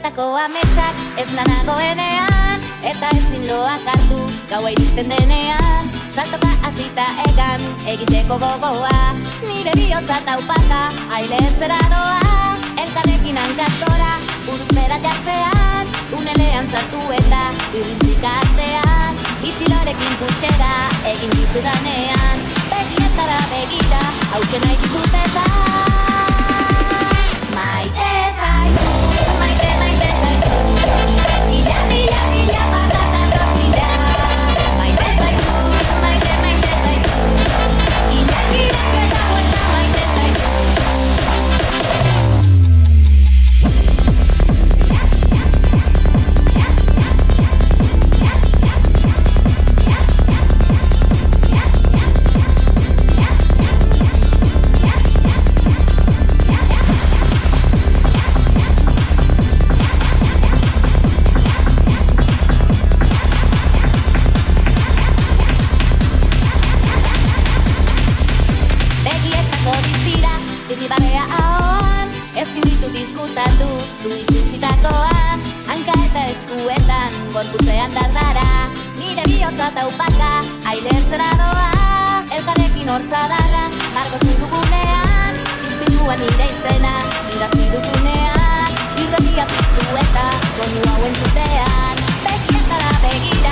Begietako ametsak ez nanagoenean, eta ezin loak hartu gaua iristen denean. Saltoka hasita egan egiteko gogoa, nire bihotza taupaka aile ezera doa. Elkarrekin hankastora buruzbera jartzean, tunelean sartu eta irrintzik astean. Itxilorekin kutxera egin dizudanean, begietara begira hauxe nahi dizut esan. Maite zaitu, maite zaitu, ila, ila, ila patata tortilla. Maite zaitu, maite zaitu, ila, ila, eta vuelta maite zaitu. Zirribarea ahoan, ezin ditu diskutatu zu ikusitakoa. Hanka eta eskuetan, gorputzean dardara, nire bihotza taupaka aire ezera doa. Elkarrekin hortza darra, margotu dugunean, ispilua nire izena, idatzi duzunean. Irratia piztu eta, donu hau entzutean, begietara begira.